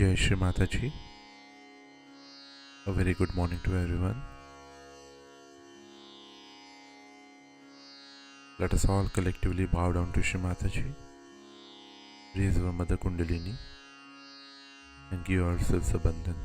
Jai Shri Mataji. A very good morning to everyone. Let us all collectively bow down to Shri Mataji, raise our Mother Kundalini and give ourselves a bandhan.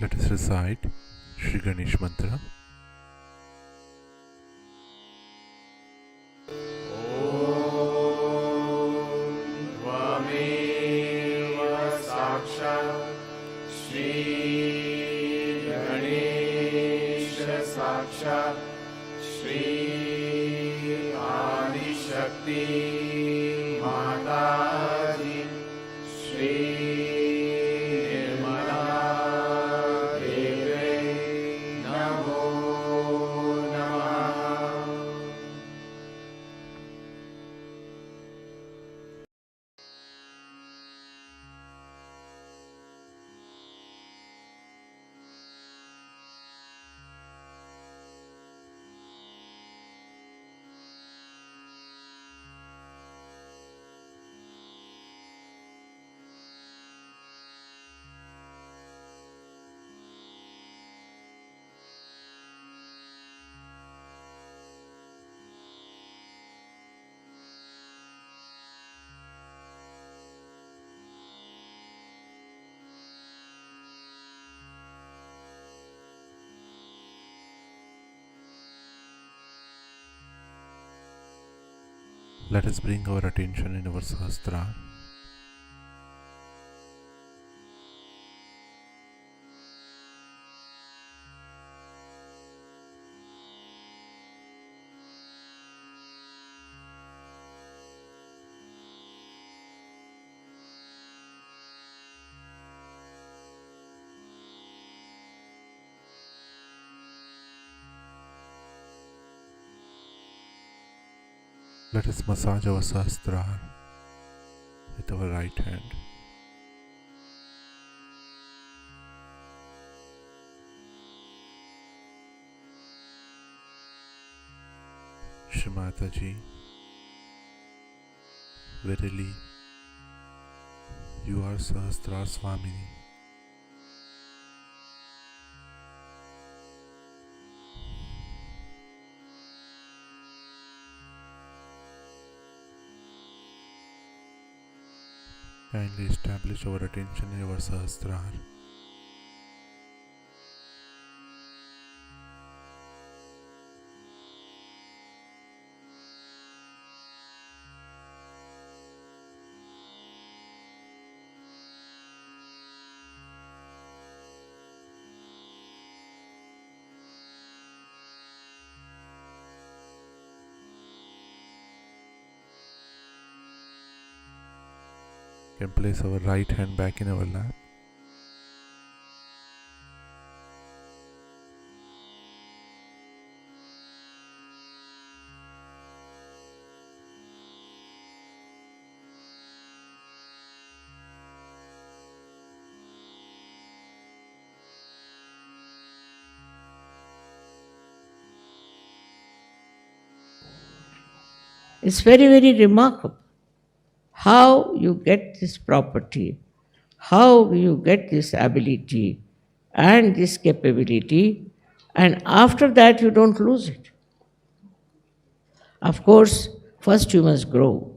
Let us recite Shri Ganesh Mantra. साक्षात् श्री आदिशक्ति माताजी श्री निर्मला देवे नमो नमः। Let us bring our attention in our Sahasrara. Let us massage our Sahasrara with our right hand. Shri Mataji, verily you are Sahasrara Swamini. Kindly establish our attention in our Sahasrara. We can place our right hand back in our lap. It's very, very remarkable how you get this property, how you get this ability and this capability, and after that you don't lose it. Of course, first you must grow,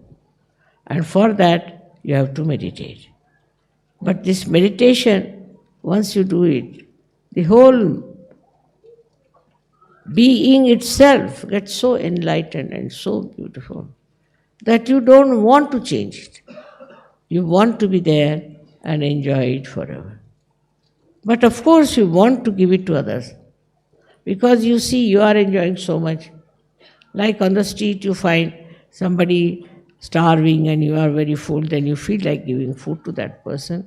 and for that you have to meditate. But this meditation, once you do it, the whole being itself gets so enlightened and so beautiful that you don't want to change it. You want to be there and enjoy it forever. But of course, you want to give it to others because you see you are enjoying so much. Like on the street, you find somebody starving and you are very full, then you feel like giving food to that person.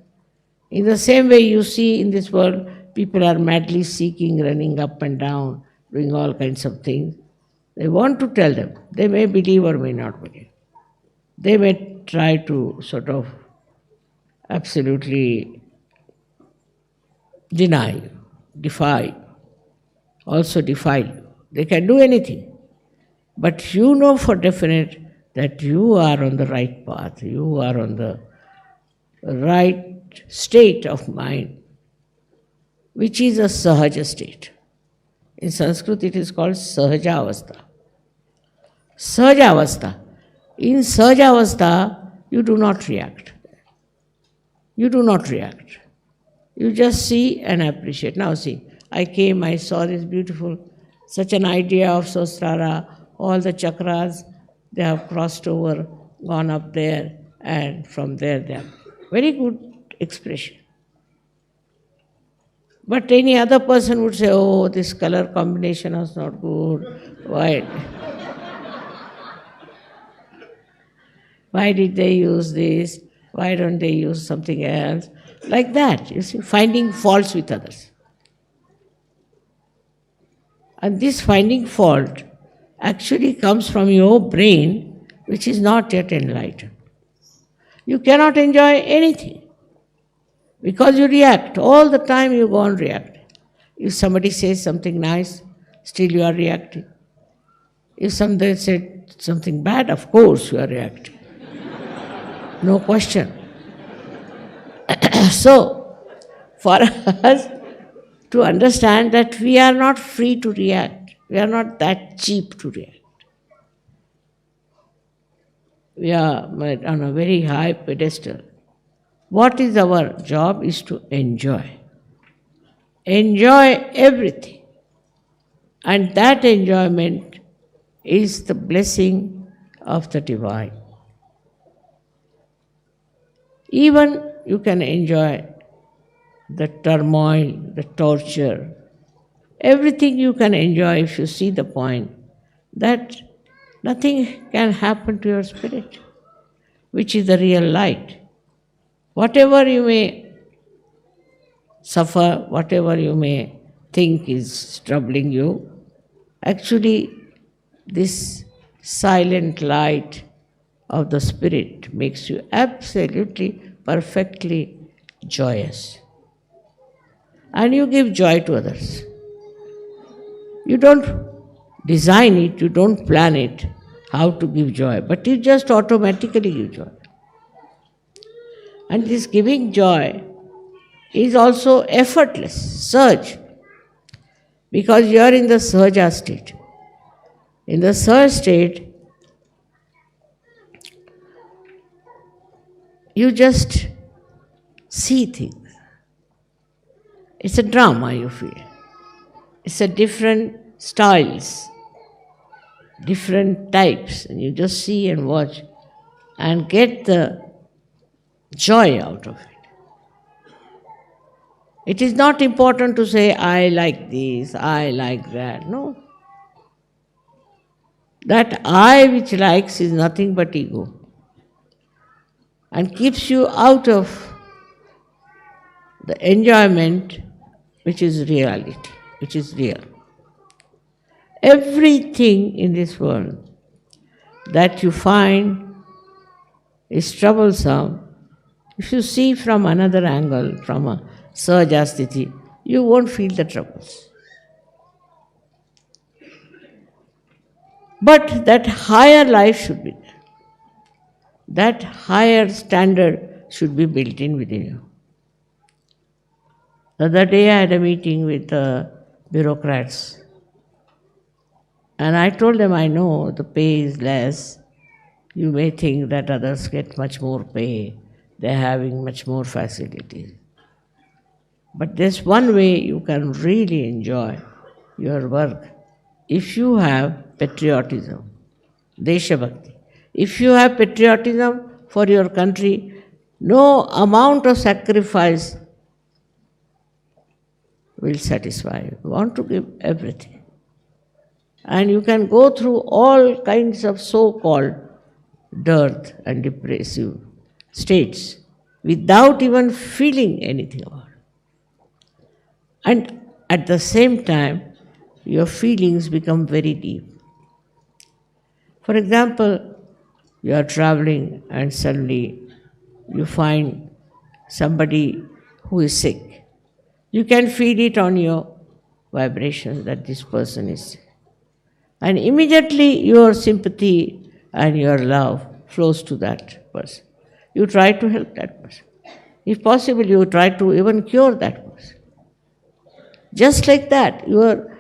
In the same way, you see in this world, people are madly seeking, running up and down, doing all kinds of things. They want to tell them. They may believe or may not believe. They may try to sort of absolutely deny you, defy, also defile you. They can do anything. But you know for definite that you are on the right path, you are on the right state of mind, which is a sahaja state. In Sanskrit it is called sahaja avastha. Sahaja avastha. In sahaja avastha, you do not react. You do not react. You just see and appreciate. Now see, I came, I saw this beautiful, such an idea of Sahasrara, all the chakras, they have crossed over, gone up there, and from there they have. Very good expression. But any other person would say, oh, this color combination is not good. Why did they use this? Why don't they use something else? Like that, you see, finding faults with others. And this finding fault actually comes from your brain, which is not yet enlightened. You cannot enjoy anything because you react. All the time you go on reacting. If somebody says something nice, still you are reacting. If somebody said something bad, of course you are reacting. No question. So, for us to understand that we are not free to react, we are not that cheap to react. We are on a very high pedestal. What is our job is to enjoy. Enjoy everything. And that enjoyment is the blessing of the divine. Even you can enjoy the turmoil, the torture, everything you can enjoy if you see the point that nothing can happen to your spirit, which is the real light. Whatever you may suffer, whatever you may think is troubling you, actually this silent light of the spirit makes you absolutely, perfectly joyous. And you give joy to others. You don't design it, you don't plan it, how to give joy, but you just automatically give joy. And this giving joy is also effortless, surge, because you are in the sahaja state. In the sahaja state, you just see things. It's a drama, you feel. It's a different styles, different types, and you just see and watch and get the joy out of it. It is not important to say, I like this, I like that. No. That I which likes is nothing but ego and keeps you out of the enjoyment which is reality, which is real. Everything in this world that you find is troublesome, if you see from another angle, from a sahajasthiti, you won't feel the troubles. But that higher life should be there. That higher standard should be built in within you. The other day I had a meeting with bureaucrats, And I told them, I know the pay is less. You may think that others get much more pay. They're having much more facilities. But there's one way you can really enjoy your work. If you have patriotism, Desha Bhakti. If you have patriotism for your country, no amount of sacrifice will satisfy you. You want to give everything. And you can go through all kinds of so-called dearth and depressive states without even feeling anything about it. And at the same time, your feelings become very deep. For example, you are traveling and suddenly you find somebody who is sick. You can feel it on your vibrations that this person is sick. And immediately your sympathy and your love flows to that person. You try to help that person. If possible, you try to even cure that person. Just like that, your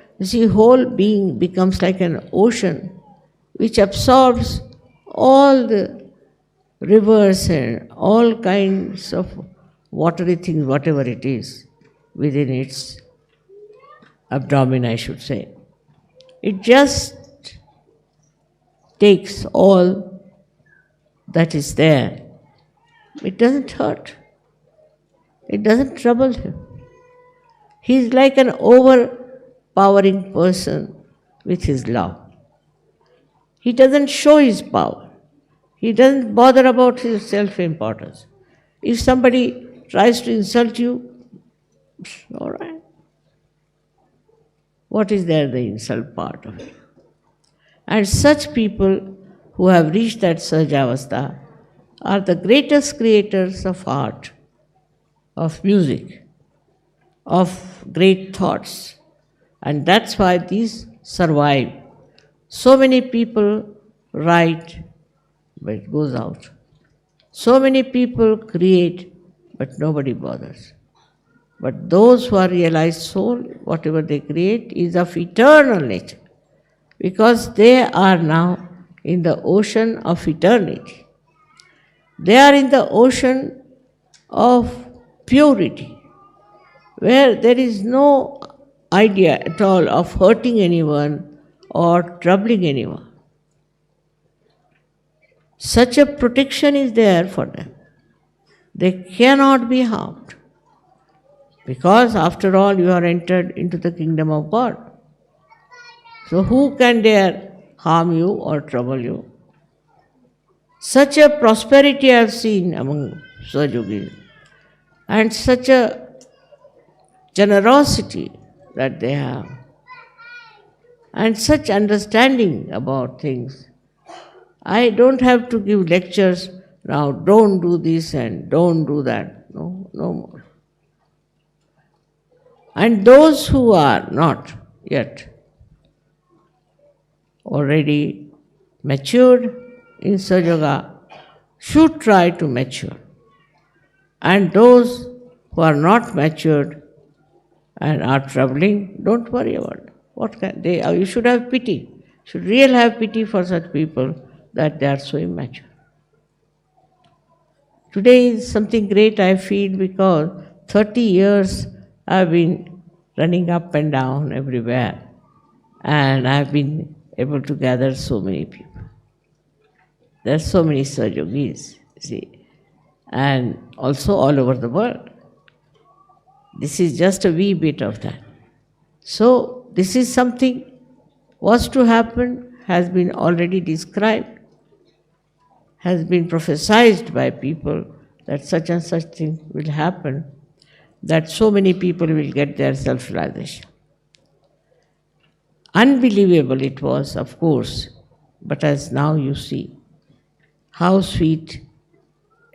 whole being becomes like an ocean which absorbs all the rivers and all kinds of watery things, whatever it is, within its abdomen, I should say. It just takes all that is there. It doesn't hurt. It doesn't trouble him. He's like an overpowering person with his love. He doesn't show his power. He doesn't bother about his self-importance. If somebody tries to insult you, all right. What is there, the insult part of it? And such people who have reached that Sahajavastha are the greatest creators of art, of music, of great thoughts. And that's why these survive. So many people write, but it goes out. So many people create, but nobody bothers. But those who are realized soul, whatever they create is of eternal nature, because they are now in the ocean of eternity. They are in the ocean of purity, where there is no idea at all of hurting anyone or troubling anyone. Such a protection is there for them. They cannot be harmed. Because after all, you are entered into the kingdom of God. So who can dare harm you or trouble you? Such a prosperity I have seen among Sahajogis, and such a generosity that they have, and such understanding about things. I don't have to give lectures now, don't do this and don't do that. No more. And those who are not yet already matured in Sahaja should try to mature. And those who are not matured and are troubling, don't worry about it. What can they? You should have pity. You should really have pity for such people that they are so immature. Today is something great I feel, because 30 years I've been running up and down everywhere, and I've been able to gather so many people. There are so many Sahajogis, see, and also all over the world. This is just a wee bit of that. So this is something was to happen, has been already described, has been prophesied by people that such and such thing will happen, that so many people will get their self-realization. Unbelievable it was, of course, but as now you see, how sweet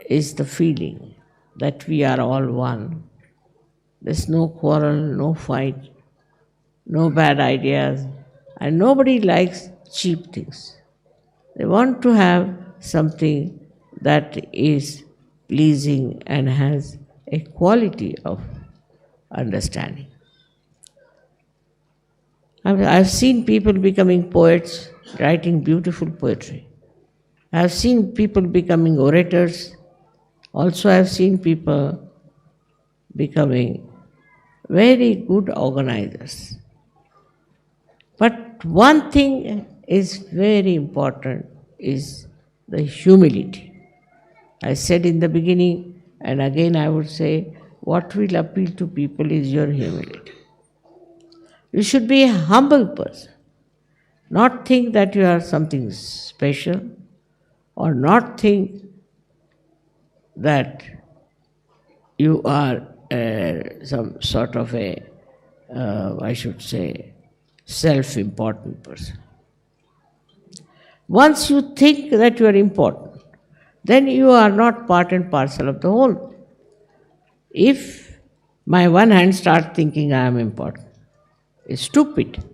is the feeling that we are all one. There's no quarrel, no fight, no bad ideas, and nobody likes cheap things. They want to have something that is pleasing and has a quality of understanding. I've seen people becoming poets, writing beautiful poetry. I've seen people becoming orators. Also, I've seen people becoming very good organizers. But one thing is very important is the humility. I said in the beginning, and again I would say, what will appeal to people is your humility. You should be a humble person, not think that you are something special, or not think that you are some sort of a, I should say, self-important person. Once you think that you are important, then you are not part and parcel of the whole. If my one hand starts thinking I am important, it's stupid.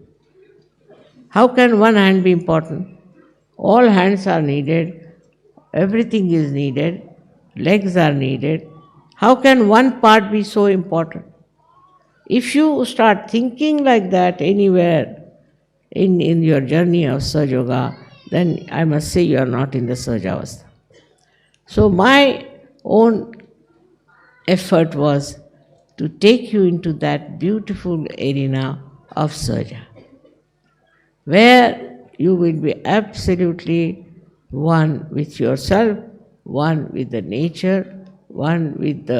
How can one hand be important? All hands are needed, everything is needed, legs are needed. How can one part be so important? If you start thinking like that anywhere in your journey of Sahaja Yoga, then I must say you are not in the Sahaja Avastha. So my own effort was to take you into that beautiful arena of Sahaja, where you will be absolutely one with yourself, one with the nature, one with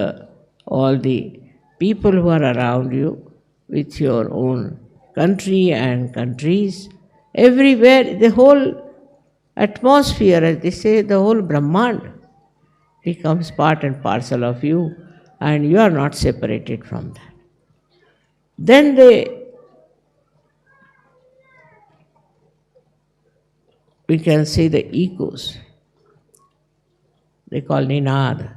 all the people who are around you, with your own country and countries, everywhere, the whole atmosphere, as they say, the whole Brahmand becomes part and parcel of you, and you are not separated from that. Then we can say the echoes. They call Ninad.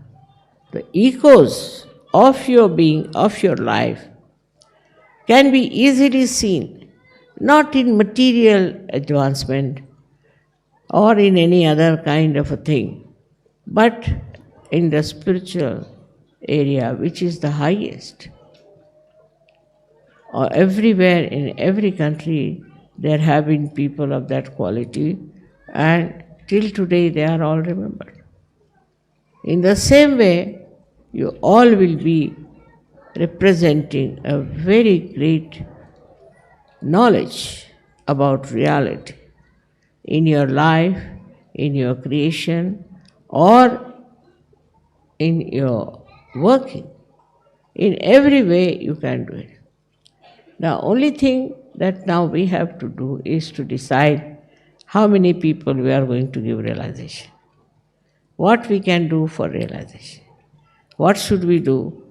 The echoes of your being, of your life, can be easily seen, not in material advancement or in any other kind of a thing, but in the spiritual area, which is the highest. Or everywhere, in every country, there have been people of that quality, and till today they are all remembered. In the same way, you all will be representing a very great knowledge about reality in your life, in your creation, or in your working. In every way you can do it. The only thing that now we have to do is to decide how many people we are going to give realization. What we can do for realization. What should we do?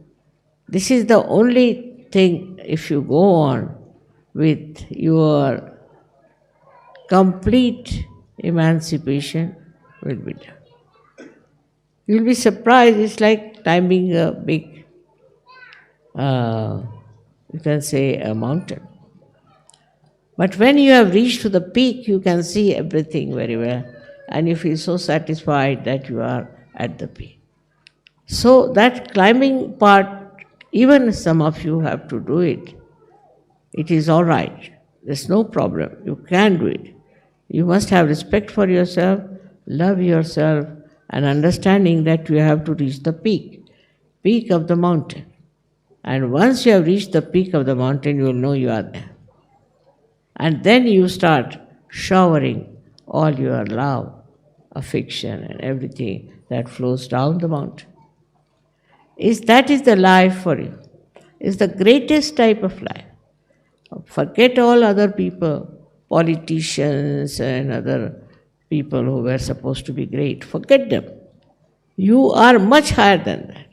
This is the only thing, if you go on with your complete emancipation, will be done. You'll be surprised, it's like climbing a big, you can say, a mountain. But when you have reached to the peak, you can see everything very well, and you feel so satisfied that you are at the peak. So that climbing part, even some of you have to do it. It is all right. There's no problem. You can do it. You must have respect for yourself, love yourself, and understanding that you have to reach the peak of the mountain. And once you have reached the peak of the mountain, you will know you are there. And then you start showering all your love, affection, and everything that flows down the mountain. That is the life for you. It's the greatest type of life. Forget all other people, politicians and other people who were supposed to be great. Forget them. You are much higher than that,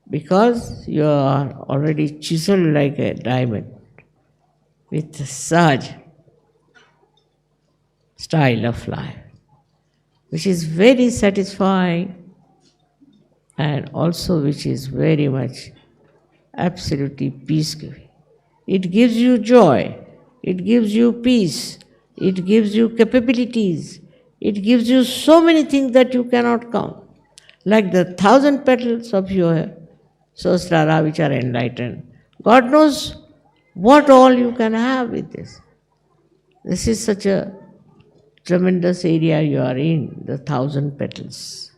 because you are already chiseled like a diamond with such style of life, which is very satisfying and also which is very much absolutely peace-giving. It gives you joy, it gives you peace, it gives you capabilities, it gives you so many things that you cannot count. Like the 1,000 petals of your Sahasrara which are enlightened. God knows What all you can have with this? This is such a tremendous area you are in, the 1,000 petals.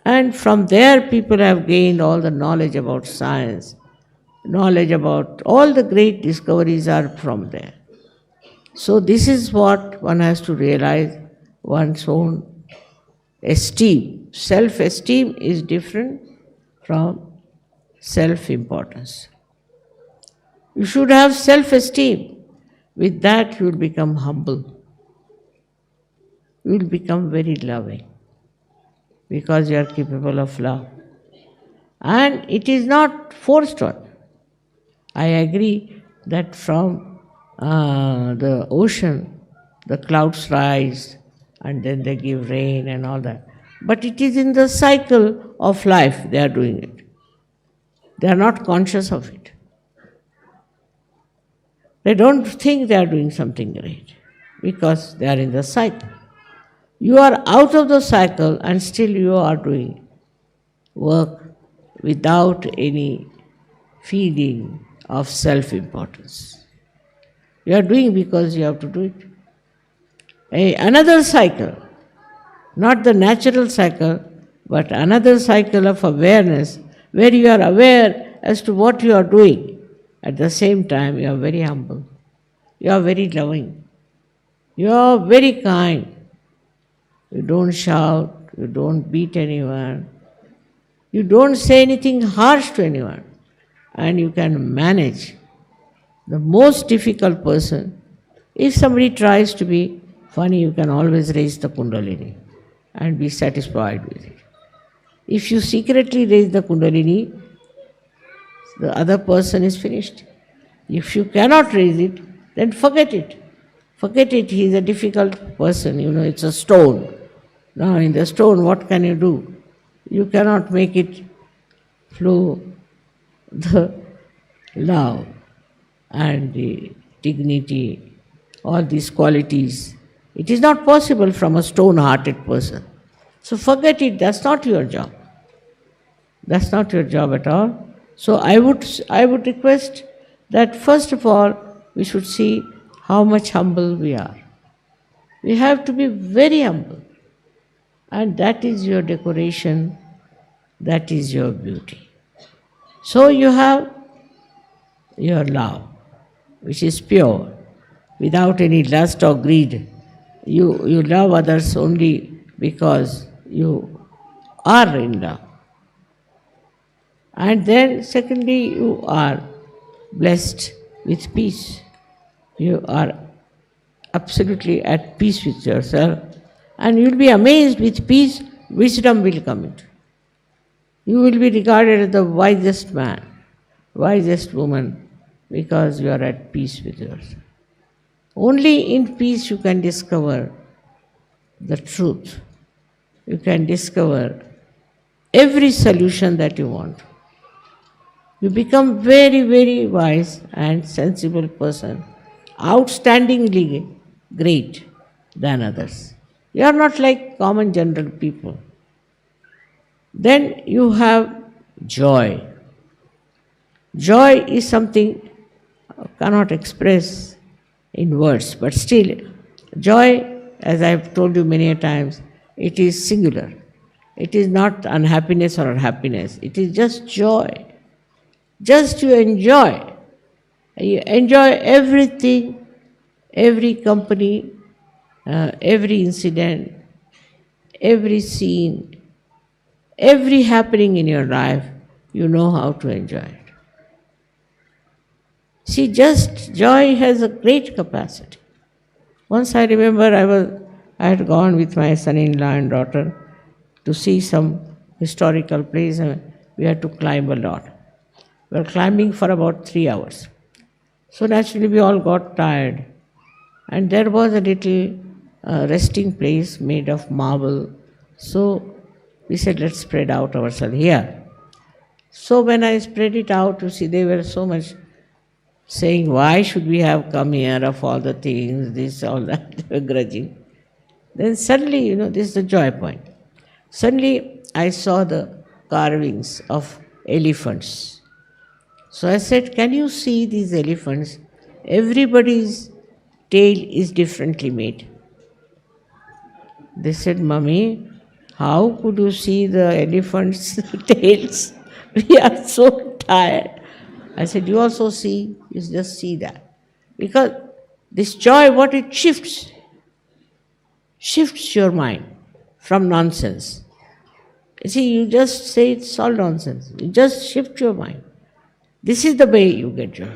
And from there, people have gained all the knowledge about science, knowledge about all the great discoveries are from there. So, this is what one has to realize, one's own esteem. Self esteem is different from self importance. You should have self esteem. With that, you will become humble. You will become very loving because you are capable of love. And it is not forced on. I agree that from the ocean, the clouds rise and then they give rain and all that. But it is in the cycle of life they are doing it. They are not conscious of it. They don't think they are doing something great because they are in the cycle. You are out of the cycle and still you are doing work without any feeling of self-importance. You are doing because you have to do it. Another cycle, not the natural cycle, but another cycle of awareness where you are aware as to what you are doing. At the same time, you are very humble. You are very loving. You are very kind. You don't shout. You don't beat anyone. You don't say anything harsh to anyone. And you can manage the most difficult person. If somebody tries to be funny, you can always raise the Kundalini and be satisfied with it. If you secretly raise the Kundalini, the other person is finished. If you cannot raise it, then forget it. Forget it, he is a difficult person, it's a stone. Now in the stone, what can you do? You cannot make it flow the love and the dignity, all these qualities. It is not possible from a stone-hearted person. So forget it, that's not your job. That's not your job at all. So I would request that first of all, we should see how much humble we are. We have to be very humble. And that is your decoration, that is your beauty. So you have your love, which is pure, without any lust or greed. You love others only because you are in love. And then secondly, you are blessed with peace. You are absolutely at peace with yourself. And you will be amazed with peace, wisdom will come into. You will be regarded as the wisest man, wisest woman, because you are at peace with yourself. Only in peace you can discover the truth. You can discover every solution that you want. You become very, very wise and sensible person, outstandingly great than others. You are not like common general people. Then you have joy. Joy is something I cannot express in words, but still, joy, as I have told you many a times, it is singular. It is not unhappiness or happiness. It is just joy. Just you enjoy. You enjoy everything, every company, every incident, every scene, every happening in your life, you know how to enjoy it. See, just joy has a great capacity. Once I remember I had gone with my son-in-law and daughter to see some historical place and we had to climb a lot. We were climbing for about 3 hours. So naturally we all got tired. And there was a little resting place made of marble. So we said, let's spread out ourselves here. So when I spread it out, you see, they were so much saying, why should we have come here of all the things, this, all that, they were grudging. Then suddenly, this is the joy point. Suddenly I saw the carvings of elephants. So I said, can you see these elephants? Everybody's tail is differently made. They said, Mummy, how could you see the elephants' tails? We are so tired. I said, you also see, you just see that. Because this joy, what it shifts your mind from nonsense. You see, you just say it's all nonsense. You just shift your mind. This is the way you get joy.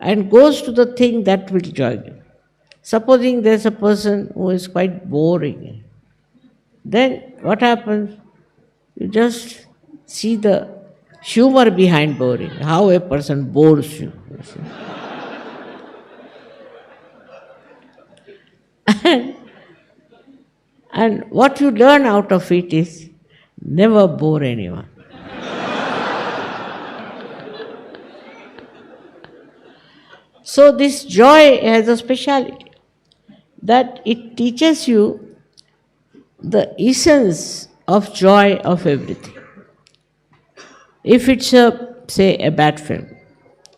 And goes to the thing that will joy you. Supposing there's a person who is quite boring, then what happens? You just see the humor behind boring, how a person bores you. You see. And what you learn out of it is never bore anyone. So this joy has a speciality, that it teaches you the essence of joy of everything. If it's say a bad film,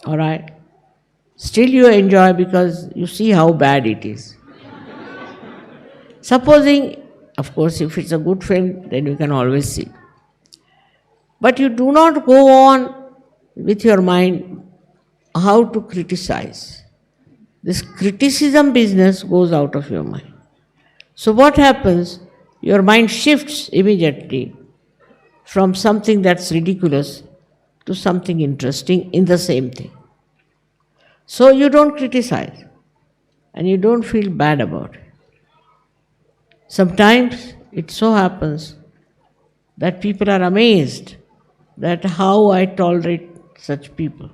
all right, still you enjoy because you see how bad it is. Supposing, of course, if it's a good film, then you can always see. But you do not go on with your mind how to criticize. This criticism business goes out of your mind. So what happens? Your mind shifts immediately from something that's ridiculous to something interesting in the same thing. So you don't criticize and you don't feel bad about it. Sometimes it so happens that people are amazed that how I tolerate such people.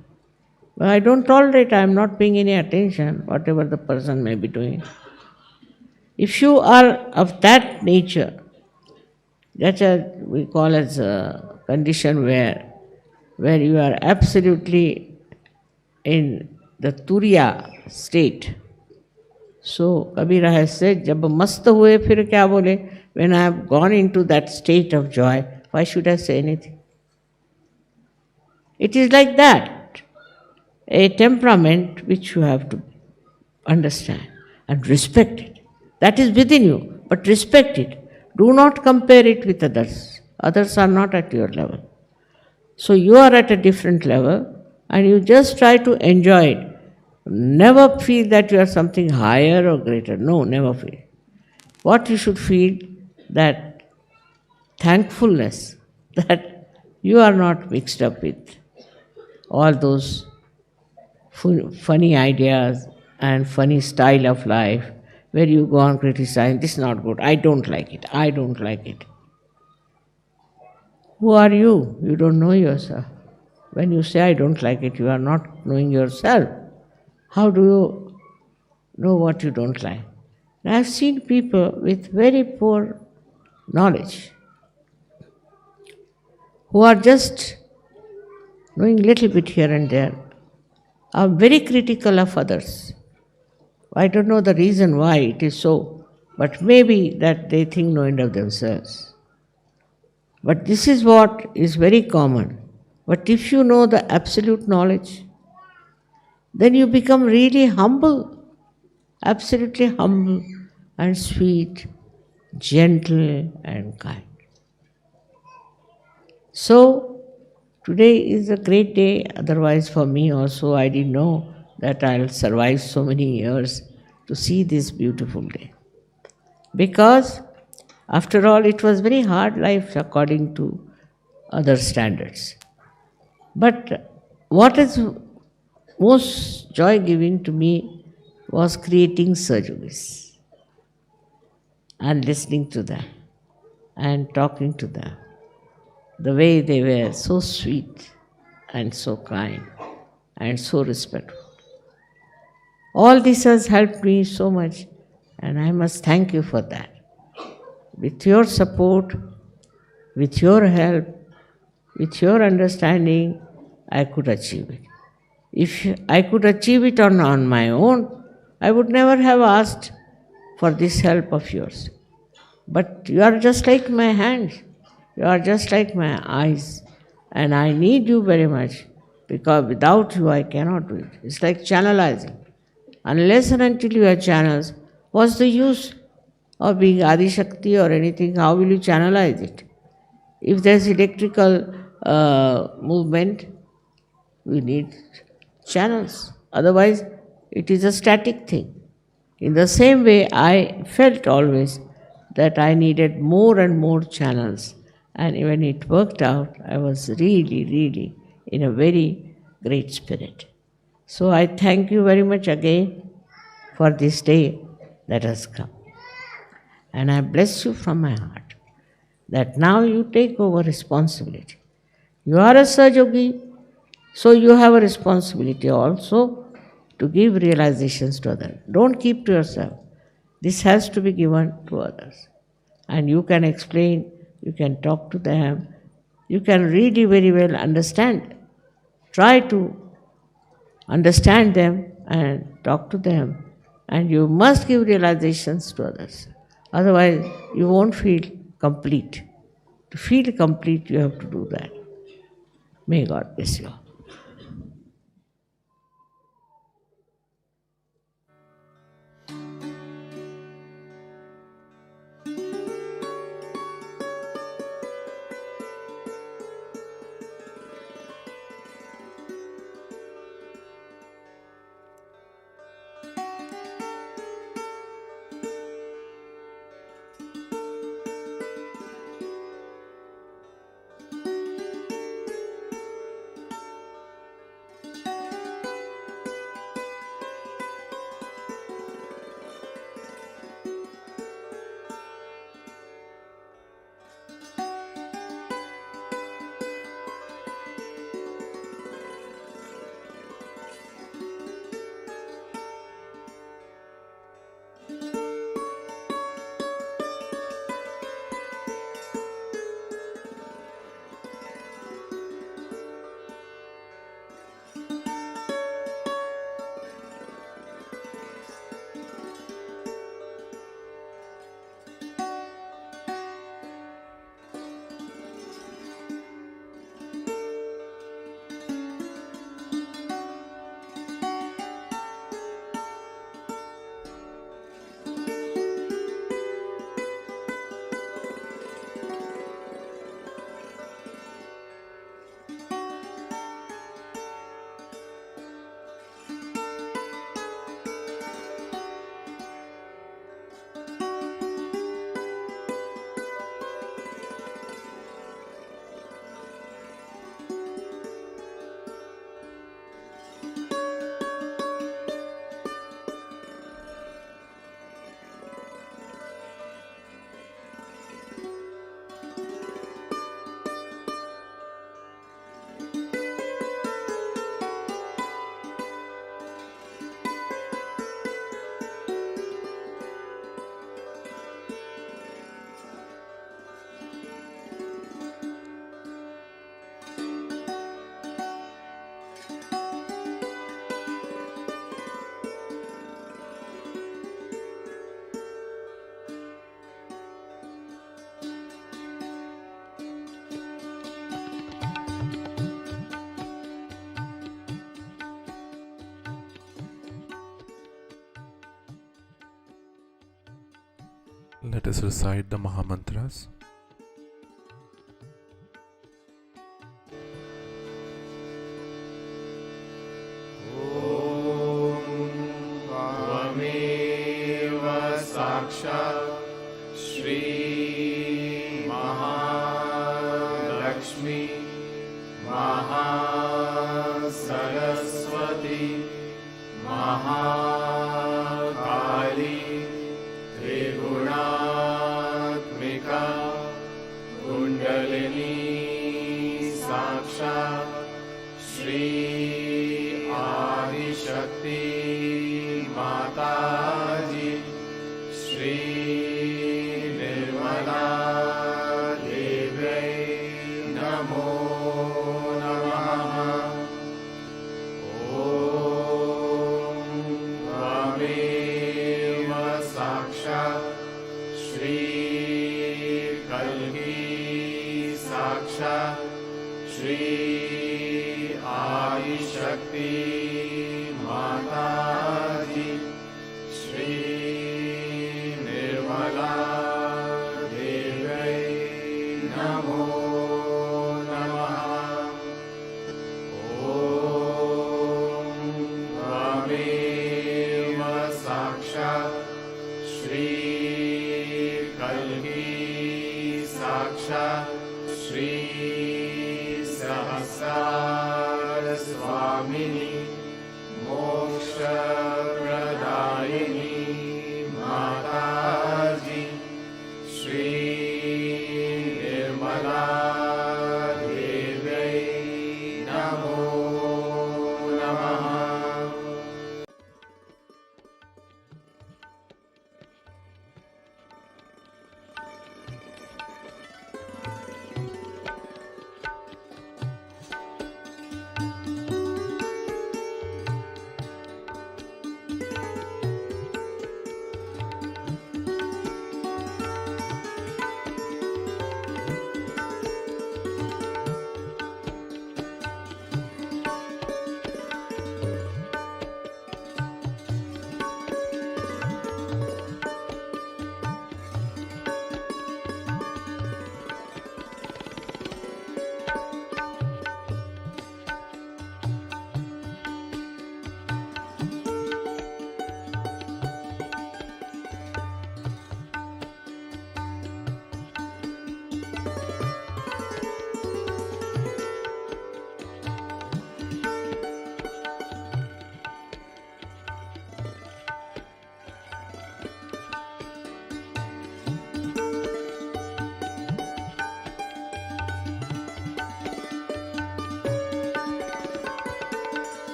Well, I don't tolerate, I am not paying any attention, whatever the person may be doing. If you are of that nature, that's we call as a condition where you are absolutely in the Turiya state. So Kabira has said, जब मस्त हुए फिर क्या बोले? When I have gone into that state of joy, why should I say anything? It is like that. A temperament which you have to understand and respect it. That is within you, but respect it. Do not compare it with others. Others are not at your level. So you are at a different level and you just try to enjoy it. Never feel that you are something higher or greater. No, never feel. What you should feel, that thankfulness that you are not mixed up with all those funny ideas and funny style of life where you go on criticizing, this is not good, I don't like it, I don't like it. Who are you? You don't know yourself. When you say I don't like it, you are not knowing yourself. How do you know what you don't like? And I have seen people with very poor knowledge who are just knowing little bit here and there, are very critical of others. I don't know the reason why it is so, but maybe that they think no end of themselves. But this is what is very common. But if you know the absolute knowledge, then you become really humble, absolutely humble and sweet, gentle and kind. So, today is a great day, otherwise for me also I didn't know that I'll survive so many years to see this beautiful day. Because after all, it was very hard life according to other standards. But what is most joy-giving to me was creating Sahajogis and listening to them and talking to them. The way they were so sweet and so kind and so respectful. All this has helped me so much, and I must thank you for that. With your support, with your help, with your understanding, I could achieve it. If I could achieve it on my own, I would never have asked for this help of yours. But you are just like my hands, you are just like my eyes, and I need you very much because without you I cannot do it. It's like channelizing. Unless and until you have channels, what's the use of being Adi Shakti or anything? How will you channelize it? If there's electrical movement, we need channels. Otherwise, it is a static thing. In the same way, I felt always that I needed more and more channels. And when it worked out, I was really, really in a very great spirit. So I thank you very much again for this day that has come. And I bless you from my heart that now you take over responsibility. You are a Sahajogi, so you have a responsibility also to give realizations to others. Don't keep to yourself. This has to be given to others. And you can explain, you can talk to them, you can really very well understand. Try to understand them and talk to them. And you must give realizations to others. Otherwise, you won't feel complete. To feel complete, you have to do that. May God bless you all. Let us recite the Mahamantras. त्वमेव साक्षात् श्री महालक्ष्मी महासरस्वती महाकाली त्रिगुणात्मिका कुण्डलिनी साक्षात् श्री आदिशक्ति माताजी श्री निर्मला देव्यै नमो नमः। ॐ त्वमेव साक्षात् श्री कल्की साक्षात् श्री आदिशक्ति आदिशक्ति माता जी श्री निर्मला देव्यै नमो नमः। ॐ त्वमेव साक्षात् श्री कल्की साक्षात् श्री सहस्रार स्वामिनी मोक्षप्रदायिनी माता जी श्री निर्मला देव्यै नमो नमः।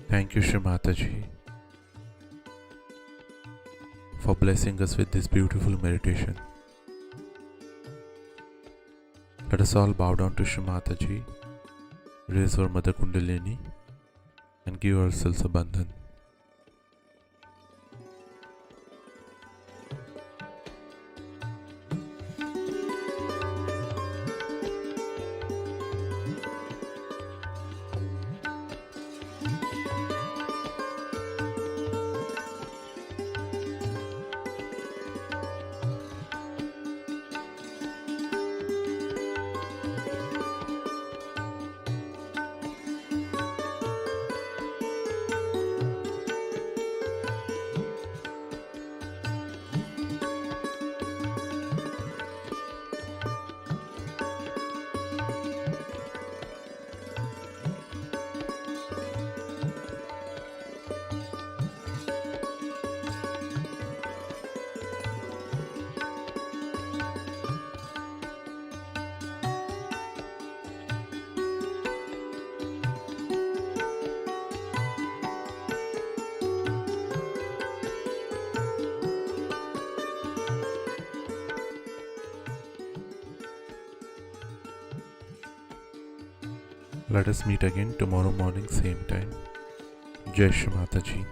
Thank you, Shri Mataji, for blessing us with this beautiful meditation. Let us all bow down to Shri Mataji, raise our Mother Kundalini, and give ourselves a bandhan. Let us meet again tomorrow morning, same time. Jai Shri Mataji.